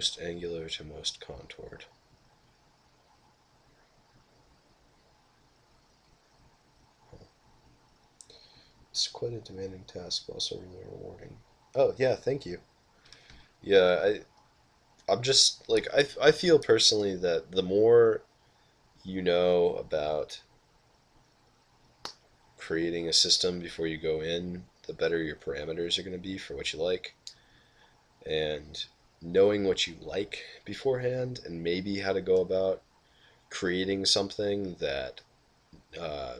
most angular to most contoured. It's quite a demanding task, but also really rewarding. Oh, yeah, thank you. Yeah, I'm just like I feel personally that the more you know about creating a system before you go in, the better your parameters are going to be for what you like. And knowing what you like beforehand and maybe how to go about creating something that uh,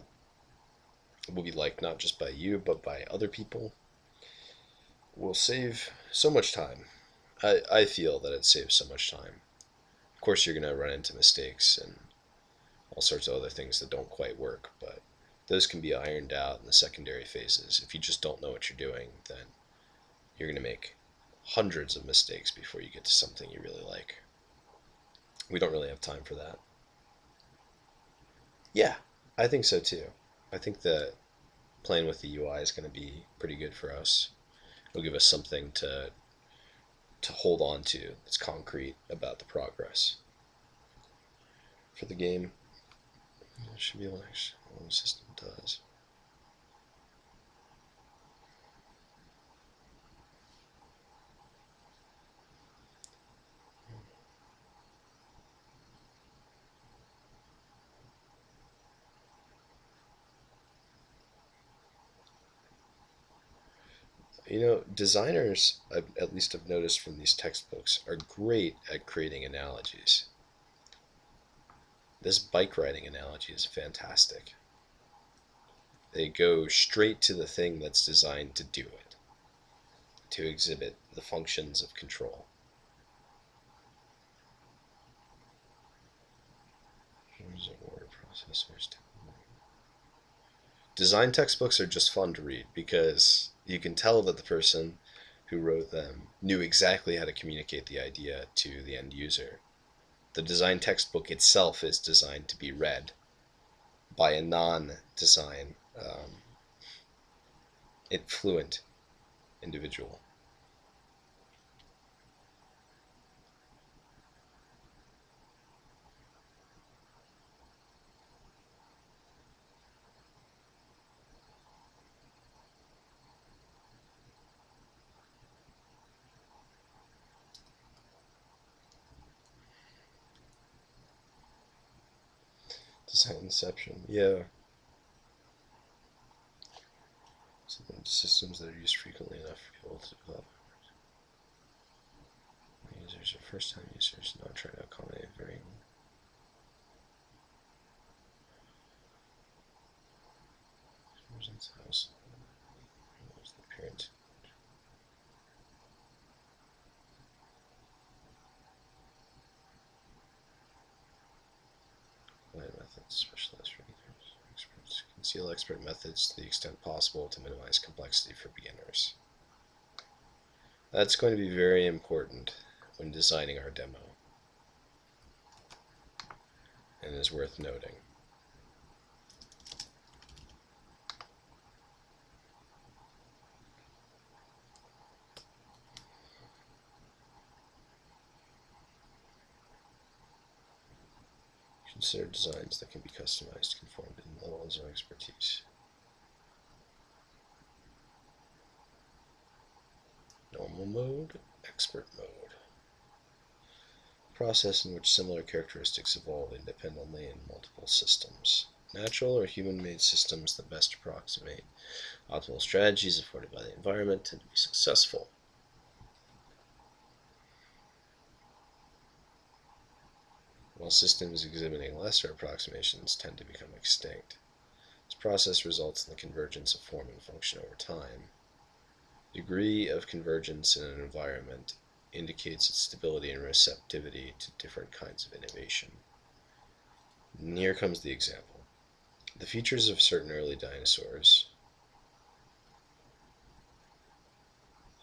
will be liked not just by you but by other people will save so much time. I feel that it saves so much time. Of course, you're going to run into mistakes and all sorts of other things that don't quite work, but those can be ironed out in the secondary phases. If you just don't know what you're doing, then you're going to make hundreds of mistakes before you get to something you really like. We don't really have time for that. Yeah, I think so too. I think that playing with the UI is going to be pretty good for us. It'll give us something to hold on to that's concrete about the progress for the game. It should be what the system does. You know, designers, at least I've noticed from these textbooks, are great at creating analogies. This bike riding analogy is fantastic. They go straight to the thing that's designed to do it, to exhibit the functions of control. Word processors. Design textbooks are just fun to read because you can tell that the person who wrote them knew exactly how to communicate the idea to the end user. The design textbook itself is designed to be read by a non-design fluent individual. Design inception, yeah. So systems that are used frequently enough for people to develop. Users are first-time users, not trying to accommodate varying. House. The parent. Methods specialized for beginners. Experts conceal expert methods to the extent possible to minimize complexity for beginners. That's going to be very important when designing our demo and is worth noting. Consider designs that can be customized to conform to levels of expertise. Normal mode, expert mode. Process in which similar characteristics evolve independently in multiple systems. Natural or human-made systems that best approximate optimal strategies afforded by the environment tend to be successful. While systems exhibiting lesser approximations tend to become extinct. This process results in the convergence of form and function over time. The degree of convergence in an environment indicates its stability and receptivity to different kinds of innovation. And here comes the example. The features of certain early dinosaurs,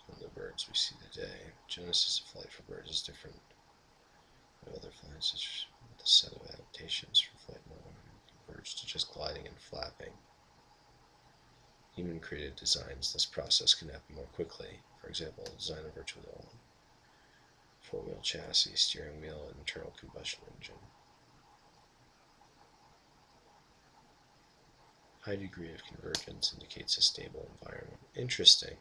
from the birds we see today, genesis of flight for birds is different from other flights, such as the set of adaptations for flight mode converge to just gliding and flapping. Human-created designs, this process can happen more quickly. For example, design a virtual Four-wheel chassis, steering wheel, and internal combustion engine. High degree of convergence indicates a stable environment. Interesting.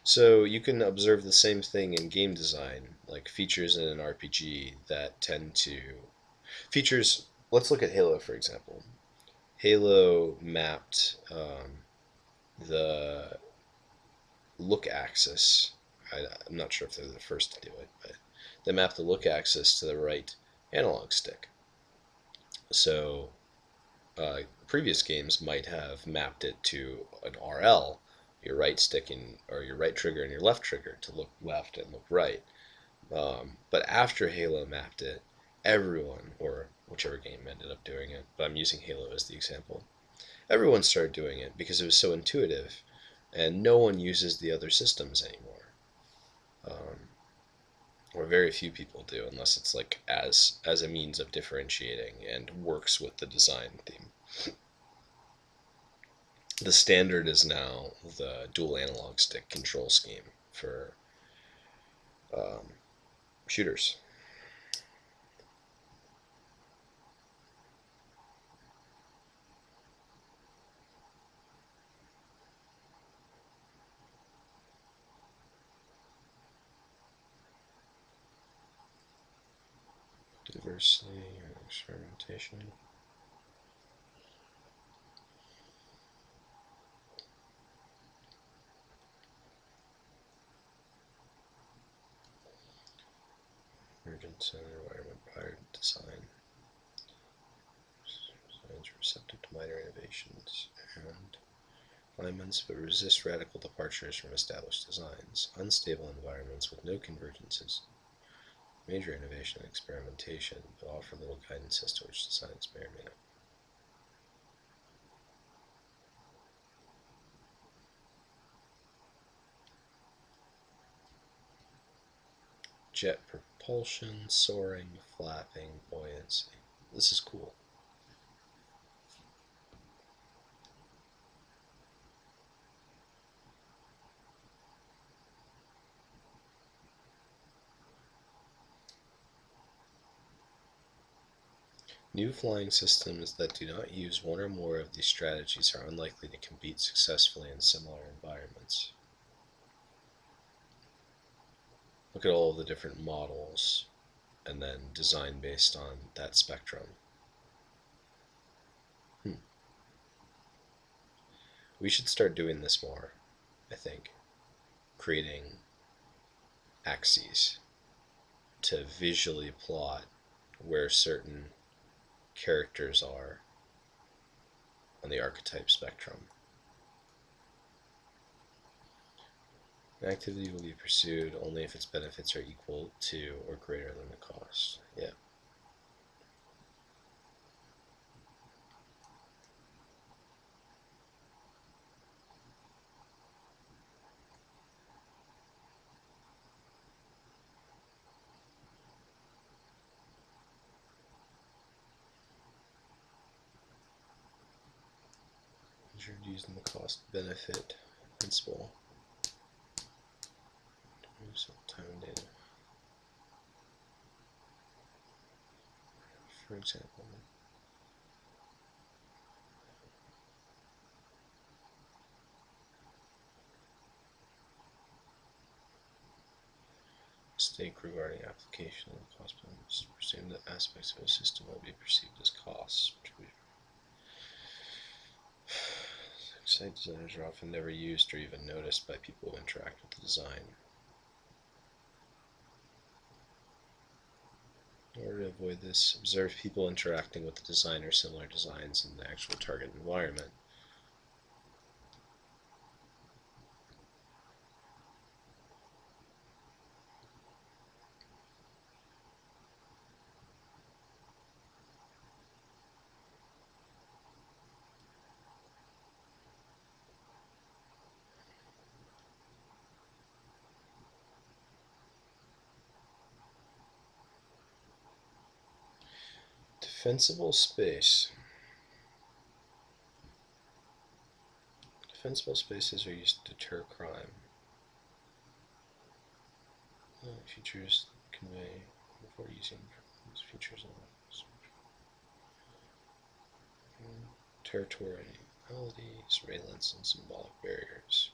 So you can observe the same thing in game design, like features in an RPG that tend to features. Let's look at Halo for example. Halo mapped the look axis. I'm not sure if they're the first to do it, but they mapped the look axis to the right analog stick. So previous games might have mapped it to an RL, your right stick or your right trigger and your left trigger to look left and look right. But after Halo mapped it, everyone, or whichever game ended up doing it, but I'm using Halo as the example, everyone started doing it because it was so intuitive, and no one uses the other systems anymore. Or very few people do, unless it's like as a means of differentiating and works with the design theme. The standard is now the dual analog stick control scheme for um, shooters. Diversity and experimentation. Emergence and environment prior to design. Designs are receptive to minor innovations and refinements, but resist radical departures from established designs. Unstable environments with no convergences. Major innovation and experimentation, but offer little guidance as to which designs may or may not. Jet propulsion, soaring, flapping, buoyancy. This is cool. New flying systems that do not use one or more of these strategies are unlikely to compete successfully in similar environments. Look at all the different models and then design based on that spectrum. We should start doing this more, I think. Creating axes to visually plot where certain characters are on the archetype spectrum. An activity will be pursued only if its benefits are equal to or greater than the cost. Yeah. Measured using the cost benefit principle. Time data. For example, mistake regarding application of cost benefits. Presume that aspects of a system will be perceived as costs. Site designers are often never used or even noticed by people who interact with the design. In order to avoid this, observe people interacting with the design or similar designs in the actual target environment. Defensible space. Defensible spaces are used to deter crime. Features convey before using these features of territoriality, surveillance, and symbolic barriers.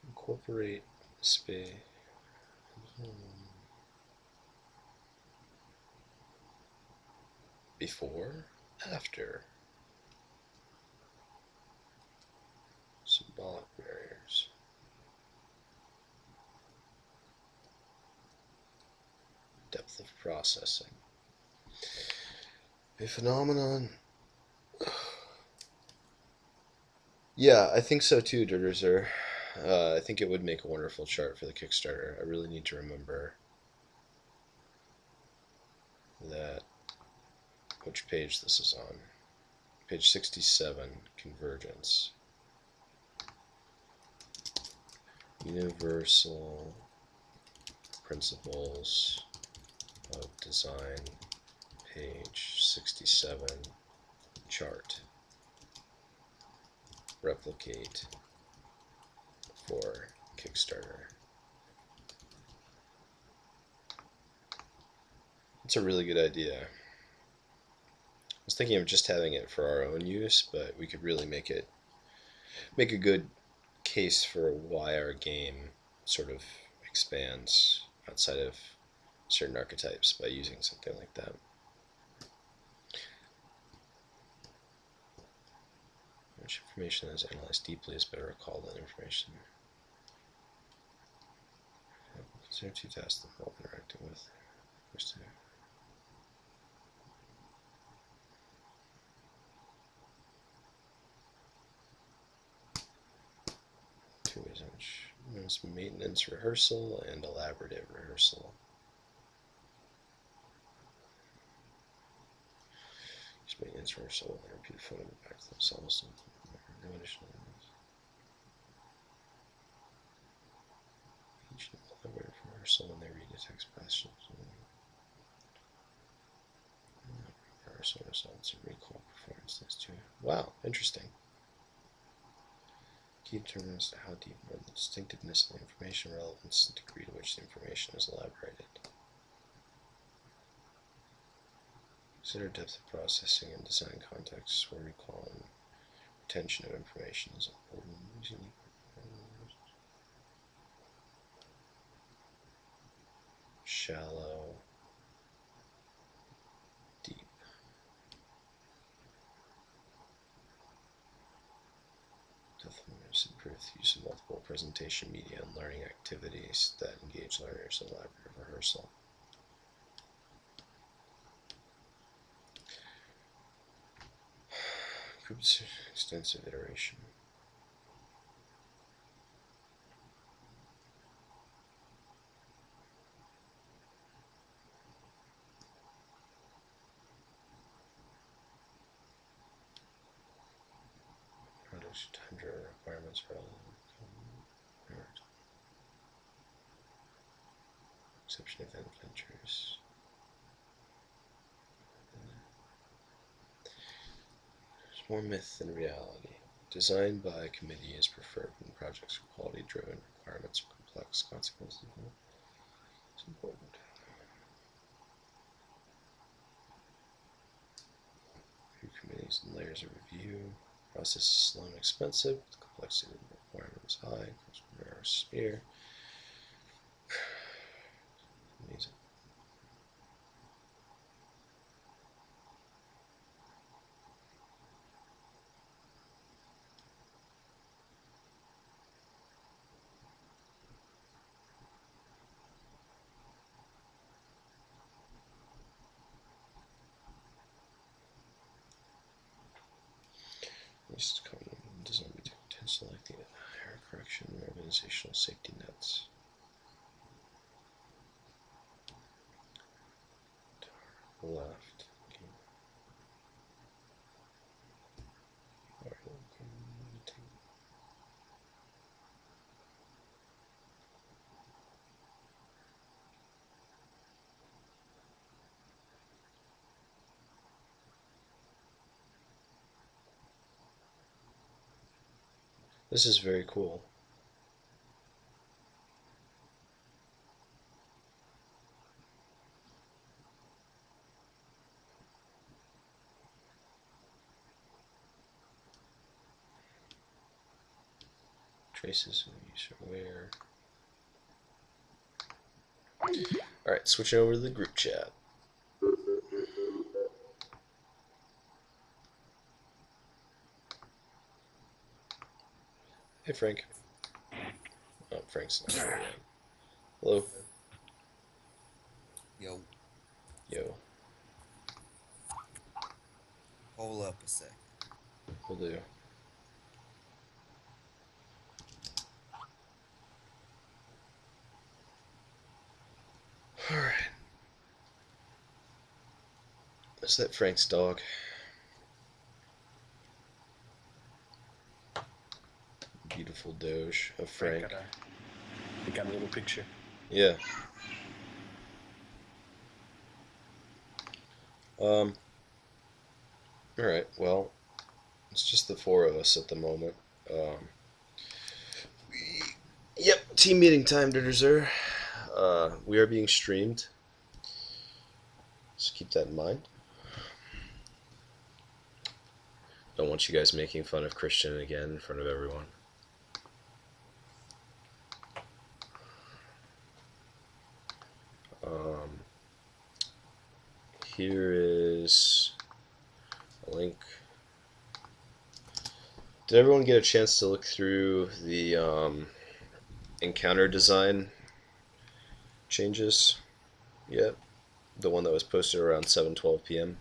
Incorporate space. Before, after. Symbolic barriers. Depth of processing. A phenomenon. Yeah, I think so too, Dirterzer. I think it would make a wonderful chart for the Kickstarter. I really need to remember that which page this is on. Page 67, Convergence. Universal Principles of Design, page 67, chart. Replicate for Kickstarter. It's a really good idea. I was thinking of just having it for our own use, but we could really make a good case for why our game sort of expands outside of certain archetypes by using something like that. Which information that is analyzed deeply is better recalled than information. Consider two tasks involved interacting with. First, two ways in which maintenance rehearsal and elaborative rehearsal. Use maintenance rehearsal and repeat photo back to themselves. No additional each elaborative rehearsal when they read a text passage. Rehearsal results and recall performances too. Wow, interesting. Key determines how deep or the distinctiveness of the information, relevance, and degree to which the information is elaborated. Consider depth of processing and design contexts where recall and retention of information is important. Using shallow, deep. Definitely improve the use of multiple presentation media and learning activities that engage learners in elaborative rehearsal. Extensive iteration. Products tender requirements rather than merit. Exception event ventures. There's more myth than reality. Design by committee is preferred when projects are quality-driven, requirements are complex, consequences is important. Review committees and layers of review. Process is slow and expensive. The complexity of the requirement is high. Comes from narrow sphere. This common design tends to like the error correction and organizational safety nets. left. This is very cool. Traces of user where. Alright, switching over to the group chat. Hey, Frank. Oh, Frank's not here yet. Hello. Yo. Yo. Hold up a sec. Will do. Alright. Is that Frank's dog? Beautiful doge of Frank. Got a little picture. Yeah. Alright, well, it's just the four of us at the moment. Yep, team meeting time, Dirzer. We are being streamed. So keep that in mind. Don't want you guys making fun of Christian again in front of everyone. Here is a link. Did everyone get a chance to look through the encounter design changes yet? The one that was posted around 7:12 p.m.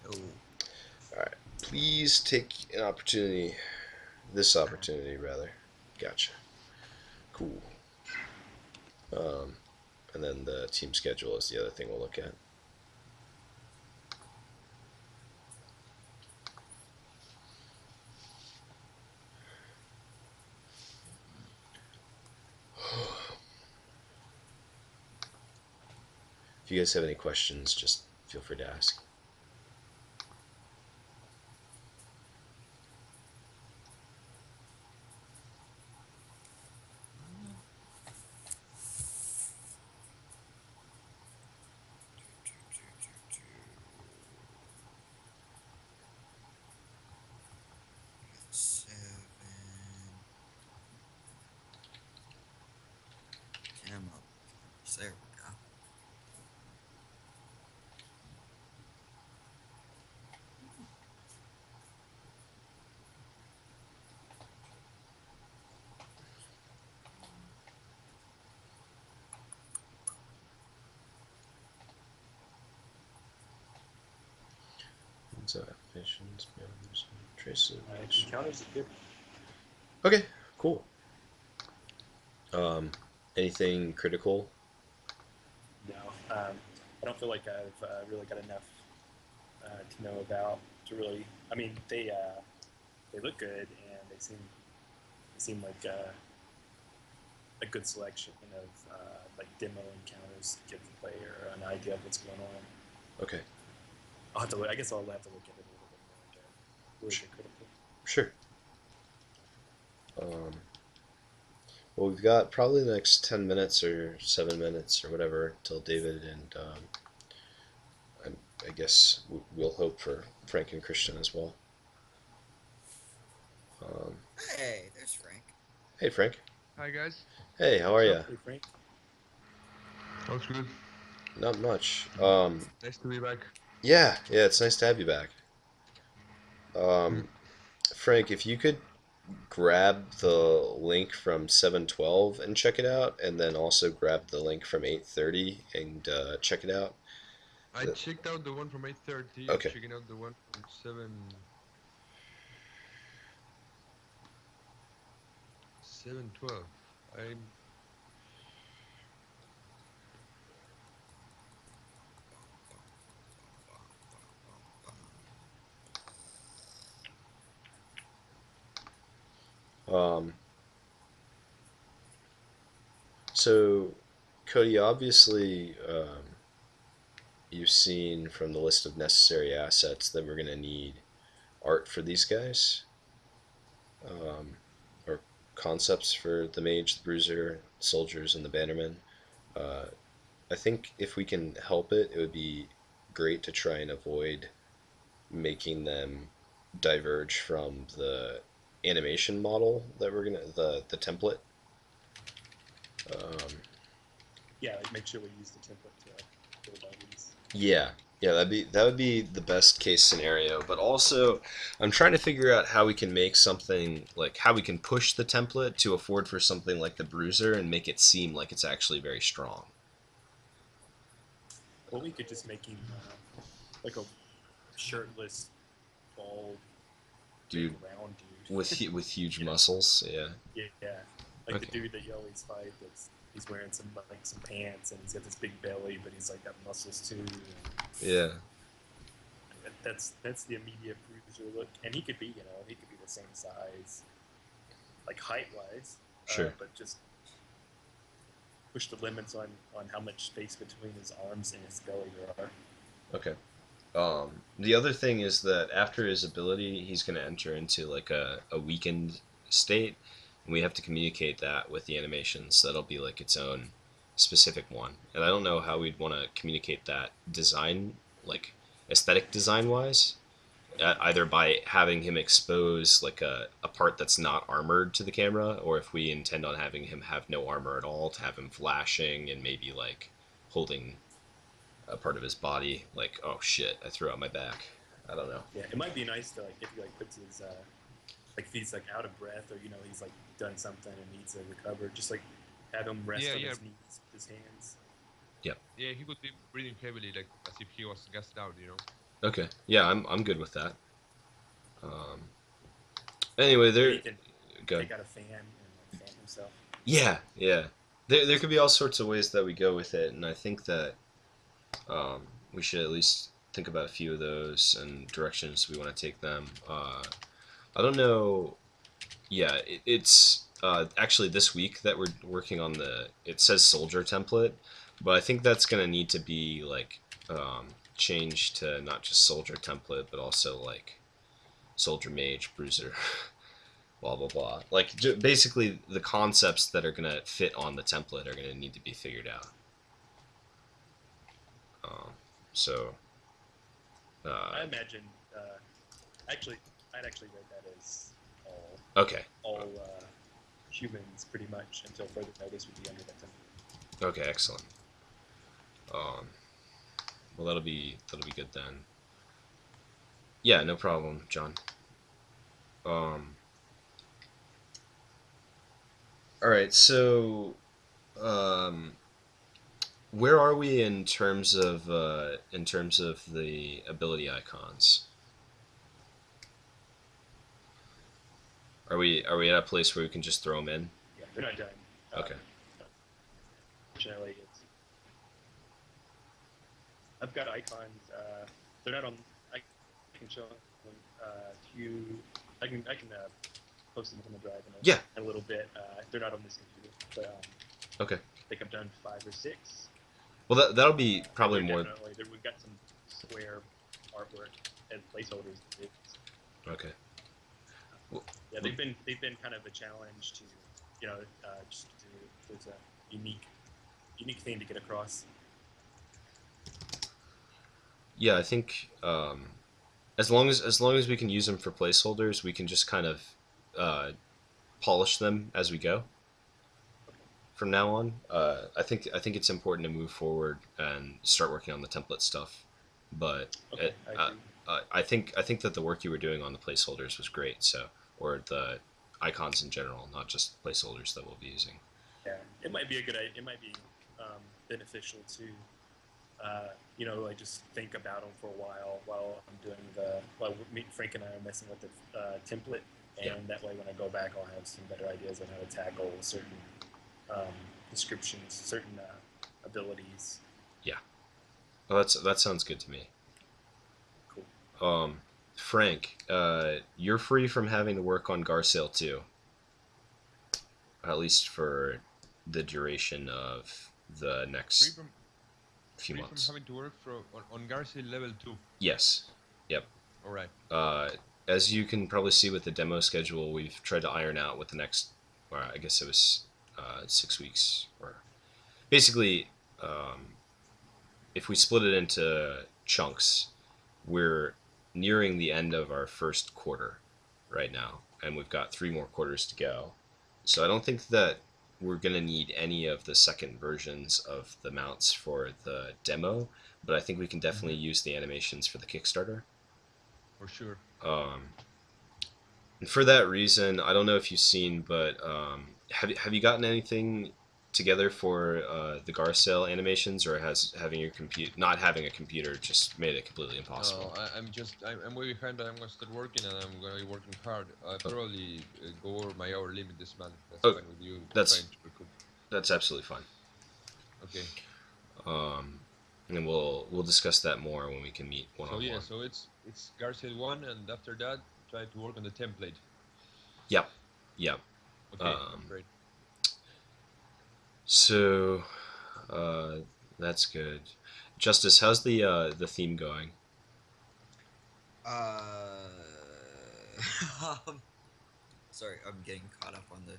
Oh. Alright, please take an opportunity, this opportunity rather. Gotcha. Cool. And then the team schedule is the other thing we'll look at. If you guys have any questions, just feel free to ask. There we go. Visions, traces. Encounters are good. Okay, cool. Anything critical? No, I don't feel like I've really got enough to know about to really. I mean, they look good and they seem like a good selection of like demo encounters to give the player an idea of what's going on. Okay. I'll have to. I guess I'll have to look at it a little bit more to really get critical. Sure. Well, we've got probably the next 10 minutes or 7 minutes or whatever till David and I guess we'll hope for Frank and Christian as well. Hey, there's Frank. Hey, Frank. Hi, guys. Hey, how are you? Hey, Frank. All's good. Not much. Nice to be back. Yeah, it's nice to have you back. Frank, if you could grab the link from 7:12 and check it out, and then also grab the link from 8:30 and check it out. I checked out the one from 8:30. Okay. I'm checking out the one from 7:12. I'm Um, so, Cody, obviously, you've seen from the list of necessary assets that we're going to need art for these guys, um, or concepts for the mage, the bruiser, soldiers, and the bannermen. Uh, I think if we can help it, it would be great to try and avoid making them diverge from the animation model that we're gonna the template. Um, Yeah, like make sure we use the template to build all these. yeah, yeah, that would be the best case scenario. But also, I'm trying to figure out how we can make something like how we can push the template to afford for something like the bruiser and make it seem like it's actually very strong. Well, we could just make him like a shirtless, bald, big Dude round with dude. with huge You know? muscles. Yeah. Yeah, like the Okay. dude that you always fight. That's he's wearing some pants and he's got this big belly, but he's like got muscles too. And Yeah. that's the immediate bruiser look, and he could be he could be the same size, like height wise, Sure. but just push the limits on how much space between his arms and his belly there are. Okay. The other thing is that after his ability, he's going to enter into like a weakened state, and we have to communicate that with the animations. That'll be like its own specific one. And I don't know how we'd want to communicate that design, like aesthetic design wise, either by having him expose like a part that's not armored to the camera, or if we intend on having him have no armor at all, to have him flashing and maybe like holding a part of his body, like, oh shit, I threw out my back. I don't know. Yeah, it might be nice to like if he like puts his like if he's like out of breath or he's like done something and needs to recover, just like have him rest Yeah, on yeah, his knees, his hands. Yep. yeah. He could be breathing heavily, like as if he was gassed out. You know. Okay. Yeah, I'm good with that. Um. Anyway, Maybe there. he can Good. take out a fan and like fan himself. Yeah, yeah. There could be all sorts of ways that we go with it, and I think that we should at least think about a few of those and directions we want to take them. I don't know. Yeah, it's actually this week that we're working on the. It says soldier template, but I think that's gonna need to be like changed to not just soldier template, but also like soldier mage bruiser, blah blah blah. Like basically the concepts that are gonna fit on the template are gonna need to be figured out. Um, so I uh, imagine actually I'd actually read that as okay, all humans pretty much until further notice would be under that template. okay, excellent. Um, well, that'll be good then. Yeah, no problem, John. Um, all right, so um, where are we in terms of the ability icons? Are we at a place where we can just throw them in? Yeah, they're not done. Okay. Unfortunately, I've got icons. They're not on. I can show them to you. I can post them on the drive Yeah. in a little bit. They're not on this computer, but Okay. I think I've done 5 or 6. Well, that'll be probably more. We've got some square artwork and placeholders. Okay. Well, Yeah, they've been kind of a challenge to, just to there's a unique thing to get across. yeah, I think as long as we can use them for placeholders, we can just kind of uh, polish them as we go from now on. I think it's important to move forward and start working on the template stuff. But Okay, I agree. I think that the work you were doing on the placeholders was great. So, or the icons in general, not just placeholders that we'll be using. Yeah, it might be a good idea. It might be beneficial to, like just think about them for a while I'm doing while Frank and I are messing with the template, and Yeah. that way when I go back, I'll have some better ideas on how to tackle certain descriptions, certain abilities. Yeah. Well, that sounds good to me. Cool. Frank, you're free from having to work on Garsail too. at least for the duration of the Free next from few free from months. having to work on Garcia level 2. Yes. Yep. All right. Uh, as you can probably see with the demo schedule, we've tried to iron out what the next, or I guess it was 6 weeks, or basically, um, if we split it into chunks, we're nearing the end of our first quarter right now, and we've got 3 more quarters to go. So I don't think that we're going to need any of the second versions of the mounts for the demo, but I think we can definitely use the animations for the Kickstarter. For sure. Um, and for that reason, I don't know if you've seen, but have you gotten anything together for the Garcelle animations, or has having your not having a computer just made it completely No, impossible? I'm way behind. I'm gonna start working, and I'm gonna be working hard. I Oh, probably go over my hour limit this month. That's oh, fine with you that's trying to recoup. that's absolutely fine. Okay. Um, and we'll discuss that more when we can meet one So on yeah, one. so it's Garcia 1, and after that, try to work on the template. Yep, yep. Okay, Um, great. so uh, that's good. Justice, how's the theme going? Uh, um, sorry, I'm getting caught up on the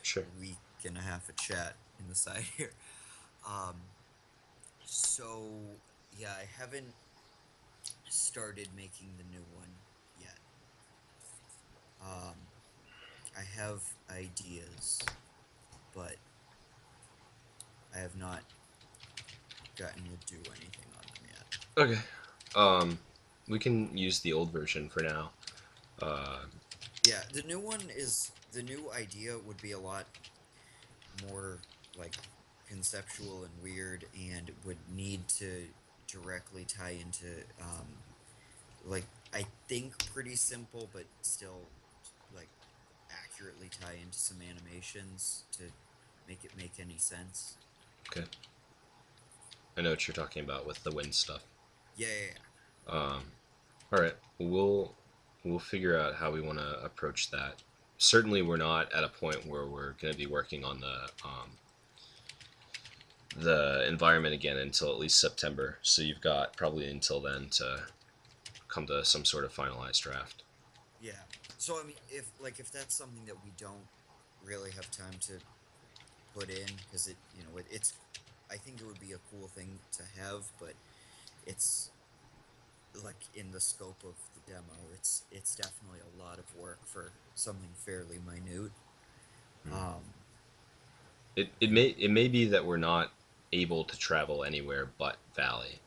Sure. week and a half of chat in the side here. Um, so yeah, I haven't started making the new one yet. Um, I have ideas, but I have not gotten to do anything on them yet. Okay. Um, we can use the old version for now. Uh, Yeah, the new idea would be a lot more like conceptual and weird, and would need to directly tie into like I think pretty simple, but still like accurately tie into some animations to make it make any sense. okay. I know what you're talking about with the wind stuff. Yeah, yeah, yeah. Um, all right. We'll figure out how we want to approach that. Certainly, we're not at a point where we're going to be working on the environment again until at least September. So you've got probably until then to come to some sort of finalized draft. Yeah. So I mean, if that's something that we don't really have time to put in, because it's I think it would be a cool thing to have, but it's like in the scope of the demo, it's definitely a lot of work for something fairly minute. Um, It and may be that we're not able to travel anywhere but Valley,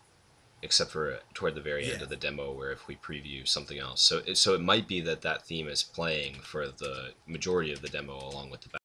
except for toward the very end yeah, of the demo, where if we preview something else. So it might be that theme is playing for the majority of the demo along with the